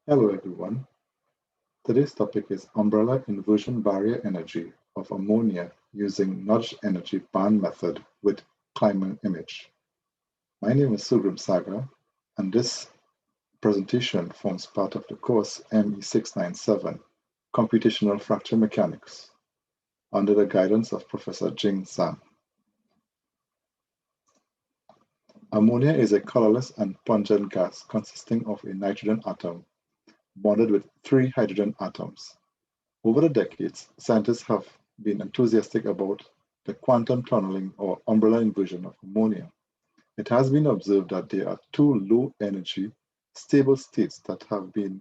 Hello everyone. Today's topic is umbrella inversion barrier energy of ammonia using nudge energy band method with climate image. My name is Sugrim Saga, and this presentation forms part of the course ME697 Computational Fracture Mechanics under the guidance of Professor Jing Zhang. Ammonia is a colorless and pungent gas consisting of a nitrogen atom bonded with three hydrogen atoms. Over the decades, scientists have been enthusiastic about the quantum tunneling or umbrella inversion of ammonia. It has been observed that there are two low-energy, stable states that have been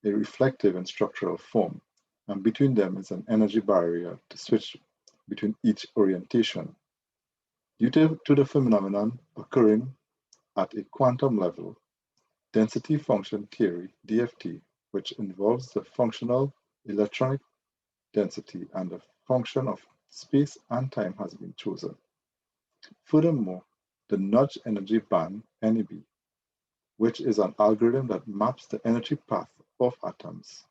a reflective in structural form, and between them is an energy barrier to switch between each orientation. Due to the phenomenon occurring at a quantum level, density function theory, DFT, which involves the functional electronic density and the function of space and time has been chosen. Furthermore, the nudge energy band, NEB, which is an algorithm that maps the energy path of atoms,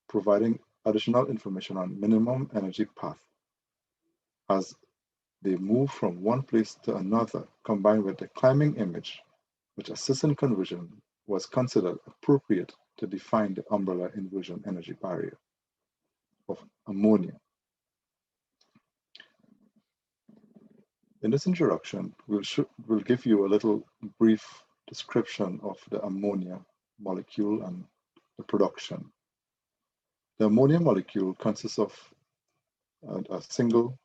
providing additional information on minimum energy path as they move from one place to another, combined with the climbing image, which assists in conversion, was considered appropriate to define the umbrella inversion energy barrier of ammonia. In this introduction, we'll give you a little brief description of the ammonia molecule and the production. The ammonia molecule consists of a single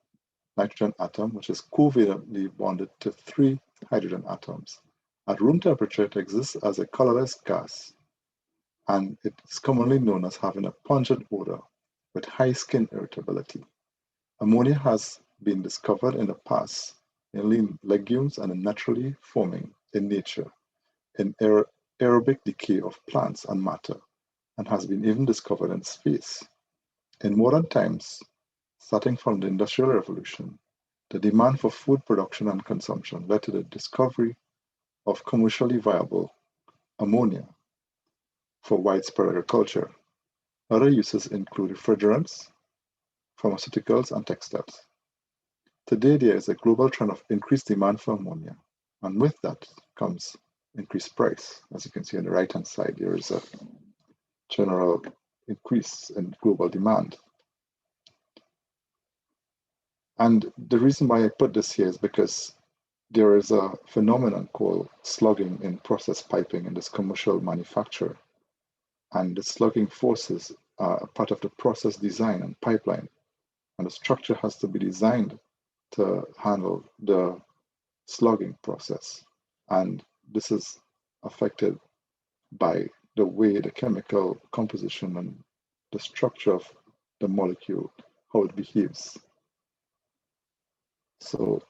nitrogen atom, which is covalently bonded to three hydrogen atoms. At room temperature, it exists as a colorless gas, and it is commonly known as having a pungent odor with high skin irritability. Ammonia has been discovered in the past in legumes and naturally forming in nature in aerobic decay of plants and matter, and has been even discovered in space. In modern times, starting from the Industrial Revolution, the demand for food production and consumption led to the discovery of commercially viable ammonia for widespread agriculture. Other uses include refrigerants, pharmaceuticals, and textiles. Today, there is a global trend of increased demand for ammonia, and with that comes increased price. As you can see on the right-hand side, there is a general increase in global demand. And the reason why I put this here is because there is a phenomenon called slugging in process piping in this commercial manufacture. And the slugging forces are part of the process design and pipeline. And the structure has to be designed to handle the slugging process. And this is affected by the way the chemical composition and the structure of the molecule, how it behaves. So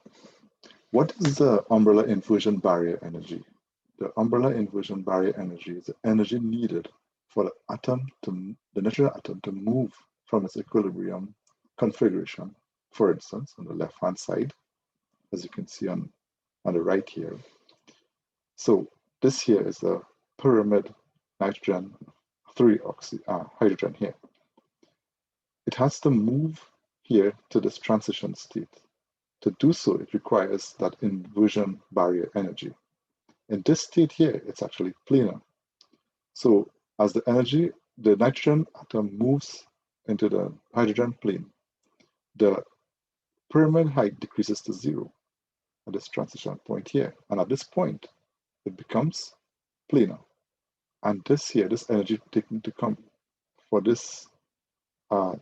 what is the umbrella inversion barrier energy? The umbrella inversion barrier energy is the energy needed for the natural atom to move from its equilibrium configuration. For instance, on the left-hand side, as you can see on the right here. So this here is the pyramid nitrogen, hydrogen here. It has to move here to this transition state. To do so, it requires that inversion barrier energy. In this state here, it's actually planar. So as the nitrogen atom moves into the hydrogen plane, the pyramid height decreases to zero at this transition point here. And at this point, it becomes planar. And this energy taken to come for this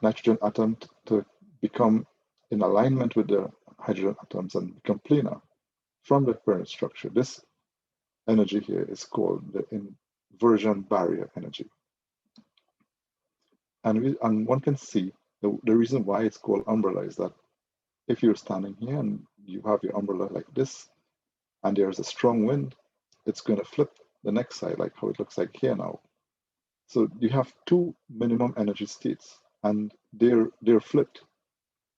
nitrogen atom to become in alignment with the hydrogen atoms and become planar from the pyramid structure. This energy here is called the inversion barrier energy. And one can see the reason why it's called umbrella is that if you're standing here and you have your umbrella like this, and there's a strong wind, it's going to flip the next side, like how it looks like here now. So you have two minimum energy states, and they're flipped,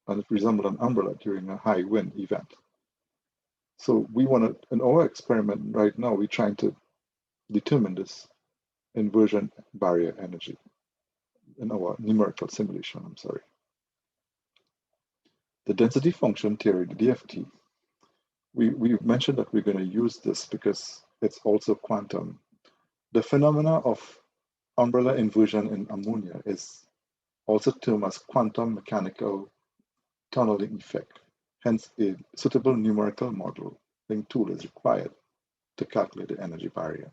and it resembles an umbrella during a high wind event. So we want to, in our experiment right now, we're trying to determine this inversion barrier energy in our numerical simulation, I'm sorry. The density function theory, the DFT, we mentioned that we're going to use this because it's also quantum. The phenomena of umbrella inversion in ammonia is also termed as quantum mechanical tunneling effect. Hence, a suitable numerical modeling tool is required to calculate the energy barrier.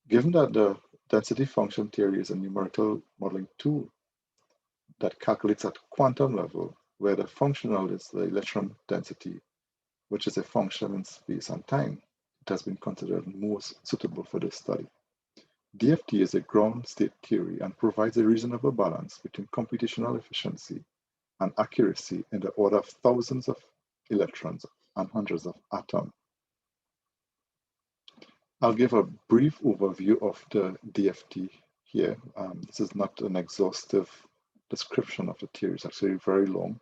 Given that the density function theory is a numerical modeling tool that calculates at quantum level, where the functional is the electron density, which is a function in space and time, it has been considered most suitable for this study. DFT is a ground state theory and provides a reasonable balance between computational efficiency and accuracy in the order of thousands of electrons and hundreds of atoms. I'll give a brief overview of the DFT here. This is not an exhaustive description of the theory, it's actually very long.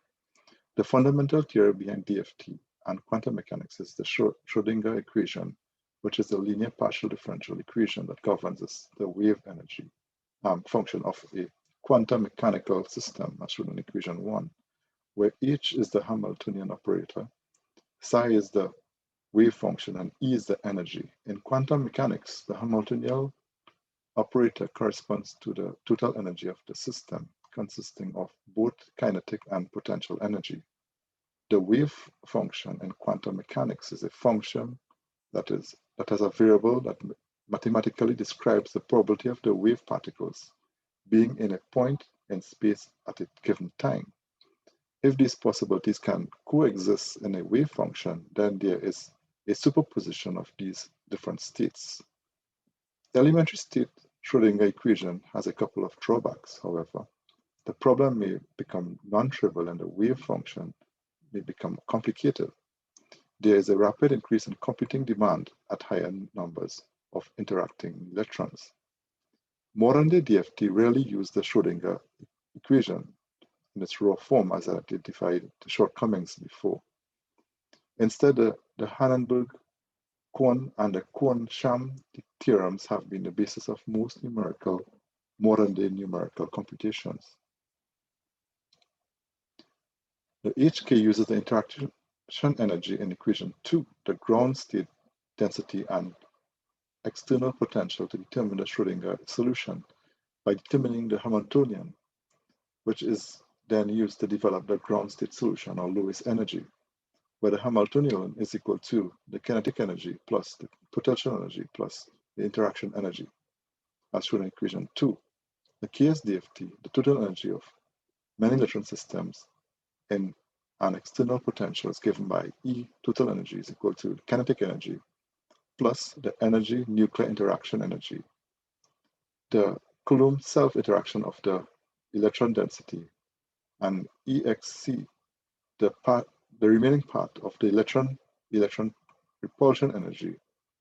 The fundamental theory behind DFT and quantum mechanics is the Schrödinger equation, which is a linear partial differential equation that governs the wave energy function of a quantum mechanical system, as shown in equation 1, where H is the Hamiltonian operator, psi is the wave function, and E is the energy. In quantum mechanics, the Hamiltonian operator corresponds to the total energy of the system, consisting of both kinetic and potential energy. The wave function in quantum mechanics is a function that has a variable that mathematically describes the probability of the wave particles being in a point in space at a given time. If these possibilities can coexist in a wave function, then there is a superposition of these different states. The elementary state Schrödinger equation has a couple of drawbacks, however. The problem may become non-trivial and the wave function may become complicated. There is a rapid increase in computing demand at higher numbers of interacting electrons. Modern-day DFT rarely use the Schrödinger equation in its raw form as I identified the shortcomings before. Instead, the Hahnenberg-Kohn and the Kohn-Sham theorems have been the basis of most modern-day numerical computations. The HK uses the interaction energy in equation 2, the ground state density and external potential to determine the Schrödinger solution by determining the Hamiltonian, which is then used to develop the ground state solution or lowest energy, where the Hamiltonian is equal to the kinetic energy plus the potential energy plus the interaction energy, as shown in equation 2. The KSDFT, the total energy of many electron systems in an external potential is given by E total energy is equal to kinetic energy plus the energy nuclear interaction energy, the Coulomb self-interaction of the electron density, and EXC, the remaining part of the electron repulsion energy,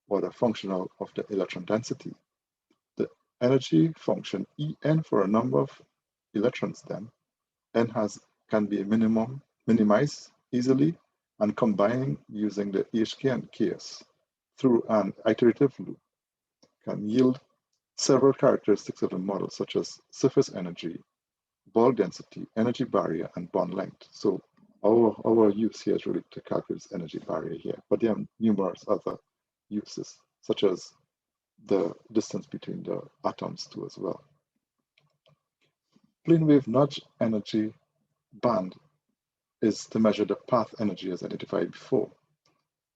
or the functional of the electron density. The energy function En for a number of electrons then, N can be minimized easily, and combining using the HK and KS through an iterative loop can yield several characteristics of the model, such as surface energy, bulk density, energy barrier, and bond length. So our use here is really to calculate energy barrier here, but there are numerous other uses, such as the distance between the atoms too as well. Plane wave nudge energy band is to measure the path energy as identified before.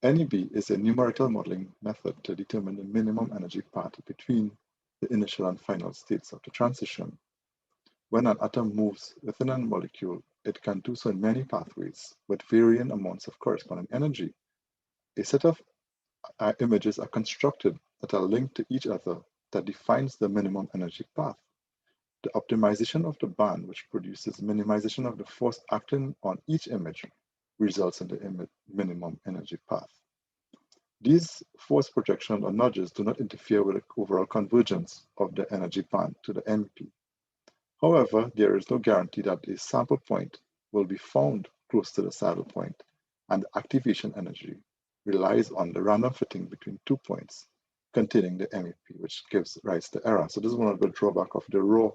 NEB is a numerical modeling method to determine the minimum energy path between the initial and final states of the transition. When an atom moves within a molecule, it can do so in many pathways with varying amounts of corresponding energy. A set of images are constructed that are linked to each other that defines the minimum energy path. The optimization of the band, which produces minimization of the force acting on each image, results in the minimum energy path. These force projections or nudges do not interfere with the overall convergence of the energy band to the MP. However, there is no guarantee that a sample point will be found close to the saddle point, and the activation energy relies on the random fitting between 2 points containing the MEP, which gives rise to error. So this is one of the drawbacks of the raw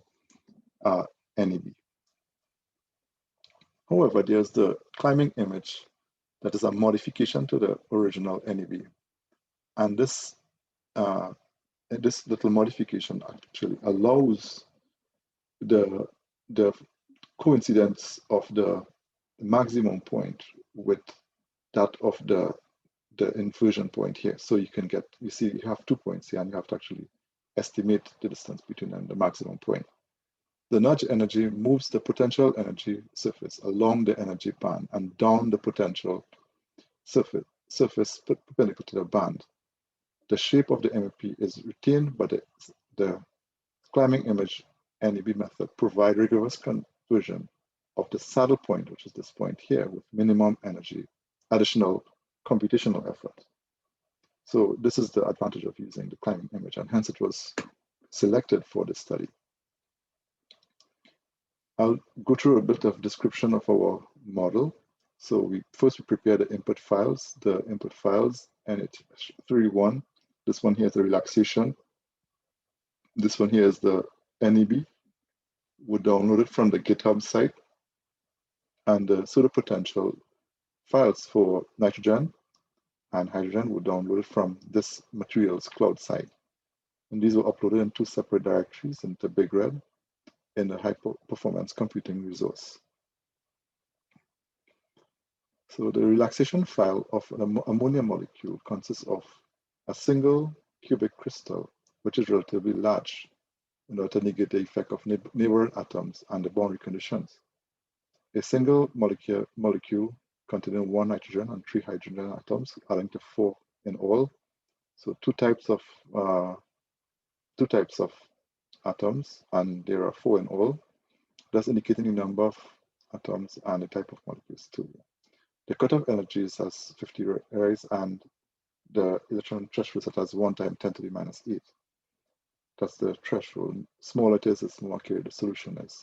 NEB. However, there's the climbing image that is a modification to the original NEB. And this little modification actually allows the coincidence of the maximum point with that of the inversion point here. So you can get, you see, you have 2 points here, and you have to actually estimate the distance between them, the maximum point. The nudge energy moves the potential energy surface along the energy band and down the potential surface perpendicular to the band. The shape of the MEP is retained, but the climbing image NEB method provide rigorous conversion of the saddle point, which is this point here, with minimum energy, additional computational effort. So this is the advantage of using the climbing image, and hence it was selected for this study. I'll go through a bit of description of our model. So we prepare the input files. The input files, NH31. This one here is the relaxation. This one here is the NEB. We download it from the GitHub site. And the pseudopotential files for nitrogen and hydrogen were downloaded from this materials cloud site. And these were uploaded in 2 separate directories into Big Red in the high performance computing resource. So the relaxation file of an ammonia molecule consists of a single cubic crystal, which is relatively large in order to negate the effect of neighboring atoms and the boundary conditions. A single molecule containing 1 nitrogen and 3 hydrogen atoms, adding to 4 in all. So two types of atoms, and there are 4 in all, thus indicating the number of atoms and the type of molecules too. The cutoff energy is as 50 rays, and the electron threshold set as 1 × 10⁻⁸. That's the threshold. Smaller it is, the more accurate the solution is.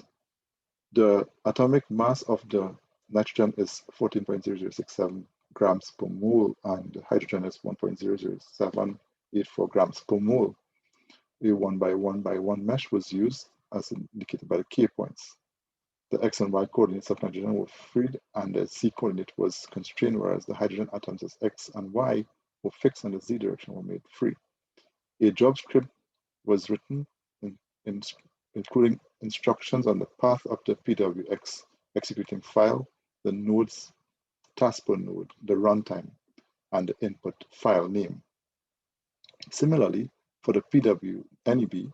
The atomic mass of the nitrogen is 14.0067 grams per mole, and the hydrogen is 1.00784 grams per mole. A 1 by 1 by 1 mesh was used as indicated by the K points. The X and Y coordinates of nitrogen were freed, and the Z coordinate was constrained, whereas the hydrogen atoms as X and Y were fixed and the Z direction were made free. A job script was written including instructions on the path of the PWX executing file, the node's task per node, the runtime, and the input file name. Similarly, for the PW-NEB,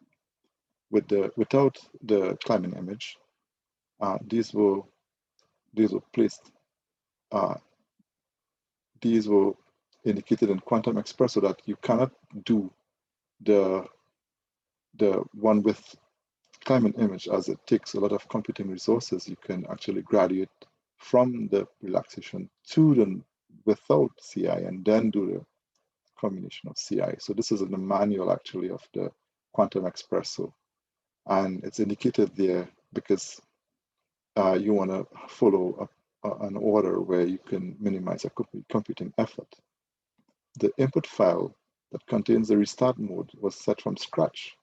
without the climbing image, these were indicated in Quantum Express so that you cannot do the one with climbing image, as it takes a lot of computing resources. You can actually graduate from the relaxation to the without CI and then do the combination of CI. So this is in the manual actually of the Quantum Espresso, and it's indicated there because you want to follow an order where you can minimize a computing effort. The input file that contains the restart mode was set from scratch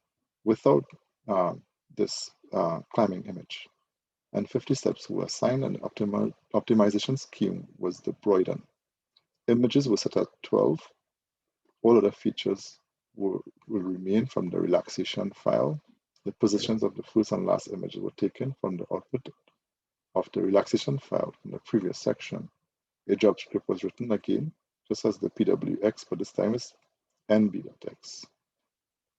without this climbing image, and 50 steps were assigned, and the optimization scheme was deployed. Images were set at 12. All other features will remain from the relaxation file. The positions of the first and last images were taken from the output of the relaxation file from the previous section. A job script was written again, just as the PWX, but this time is NB.x.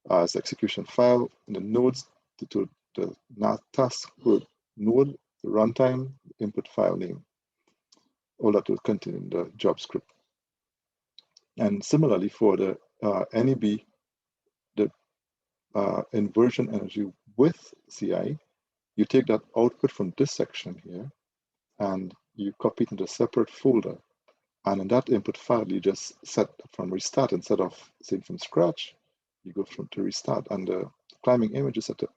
As execution file, in the nodes to the task per node, the runtime, the input file name, all that will contain in the job script. And similarly for the NEB, the inversion energy with CI, you take that output from this section here and you copy it into a separate folder. And in that input file, you just set from restart instead of saying from scratch, you go to restart, and the climbing image is set to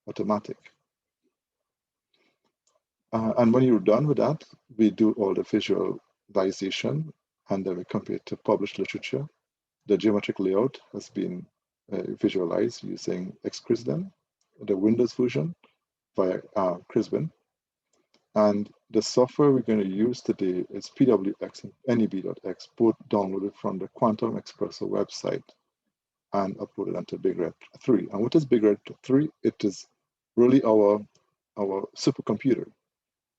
automatic. And when you're done with that, we do all the visualization, and then we compare it to published literature. The geometric layout has been visualized using XCrisden, the Windows version via Crisbin. And the software we're going to use today is PWX and NEB.x, both downloaded from the Quantum Expresso website and uploaded onto Big Red 3. And what is Big Red 3? It is really our supercomputer.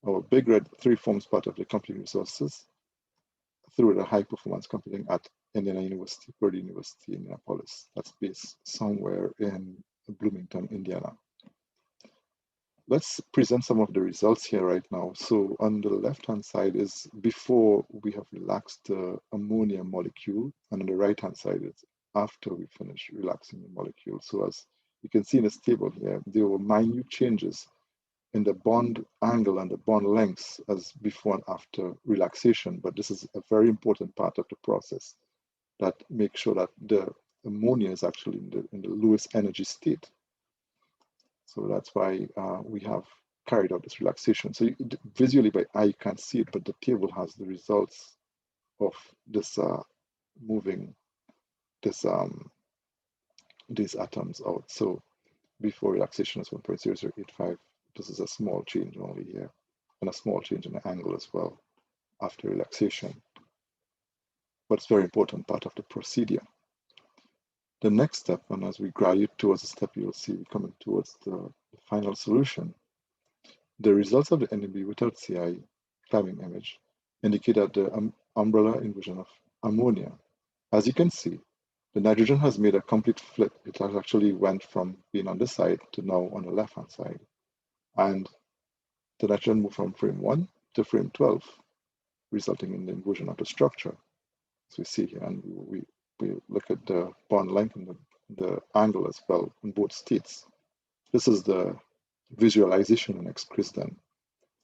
Our Big Red 3 forms part of the computing resources through the high performance computing at Indiana University, Purdue University, Indianapolis. That's based somewhere in Bloomington, Indiana. Let's present some of the results here right now. So on the left-hand side is before we have relaxed the ammonia molecule, and on the right-hand side is after we finish relaxing the molecule. So as you can see in this table here, there were minute changes in the bond angle and the bond lengths as before and after relaxation, but this is a very important part of the process that makes sure that the ammonia is actually in the lowest energy state. So that's why we have carried out this relaxation. So visually by eye you can't see it, but the table has the results of this moving this these atoms out. So before relaxation is 1.0085. This is a small change only here, and a small change in the angle as well after relaxation. But it's a very important part of the procedure. The next step, and as we graduate towards the step, you'll see we're coming towards the final solution. The results of the NEB without CI climbing image indicate that the umbrella inversion of ammonia. As you can see, the nitrogen has made a complete flip. It has actually went from being on this side to now on the left-hand side. And the nitrogen moved from frame 1 to frame 12, resulting in the inversion of the structure. As we see here, and we look at the bond length and the angle as well in both states. This is the visualization in XCrisden.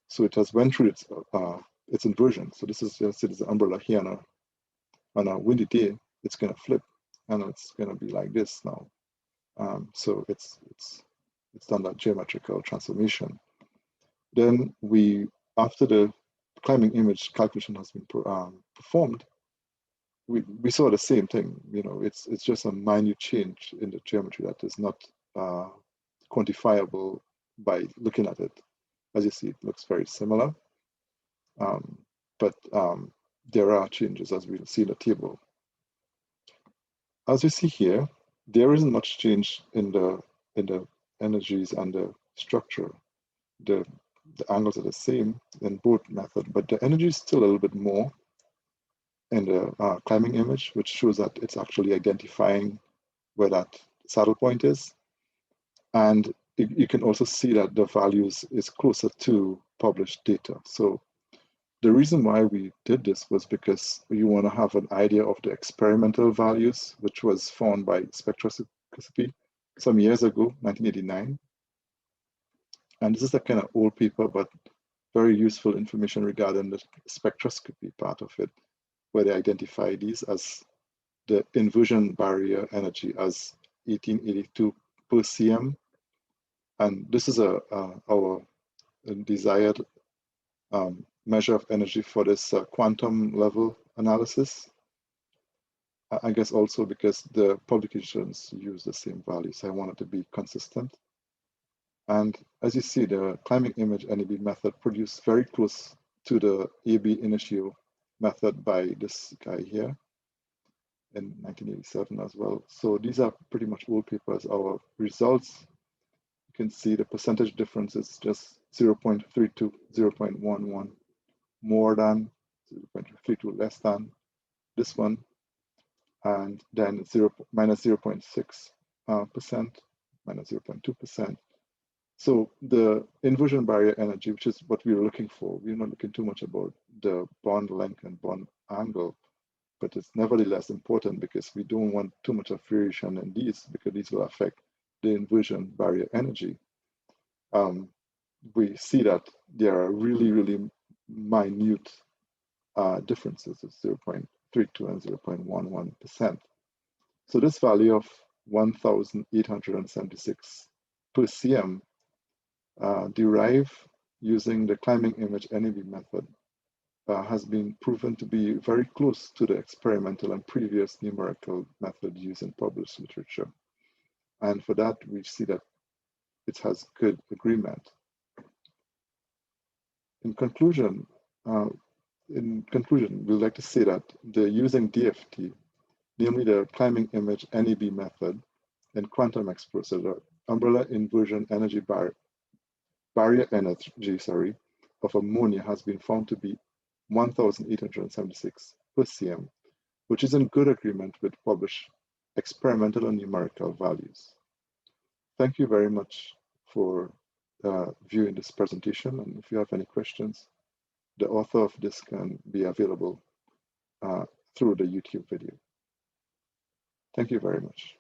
So it has went through its inversion. So this is just the umbrella here on a windy day. It's going to flip, and it's going to be like this now. So it's done that geometrical transformation. Then after the climbing image calculation has been performed, we saw the same thing. You know, it's just a minute change in the geometry that is not quantifiable by looking at it. As you see, it looks very similar, but there are changes as we'll see in the table. As we see here, there isn't much change in the energies and the structure. The angles are the same in both methods, but the energy is still a little bit more in the climbing image, which shows that it's actually identifying where that saddle point is. And you can also see that the values is closer to published data. So the reason why we did this was because you want to have an idea of the experimental values, which was found by spectroscopy some years ago, 1989. And this is a kind of old paper, but very useful information regarding the spectroscopy part of it, where they identify these as the inversion barrier energy as 1882 per cm. And this is our desired measure of energy for this quantum level analysis. I guess also because the publications use the same values, I wanted to be consistent. And as you see, the climbing image NEB method produced very close to the AB initio method by this guy here in 1987 as well. So these are pretty much old papers. Our results, you can see the percentage difference is just 0.32, 0.11 more than, 0.32 less than this one, and then minus 0.6%, minus 0.2%. So the inversion barrier energy, which is what we were looking for, we're not looking too much about the bond length and bond angle, but it's nevertheless important because we don't want too much of variation in these, because these will affect the inversion barrier energy. We see that there are really, really minute differences of 0.32 and 0.11%. So this value of 1,876 per cm derived using the climbing image NEB method has been proven to be very close to the experimental and previous numerical method used in published literature. And for that, we see that it has good agreement. In conclusion, we'd like to say that the using DFT, namely the climbing image NEB method and quantum explosive, the umbrella inversion energy barrier energy, of ammonia has been found to be 1,876 per cm, which is in good agreement with published experimental and numerical values. Thank you very much for viewing this presentation, and if you have any questions, the author of this can be available through the YouTube video. Thank you very much.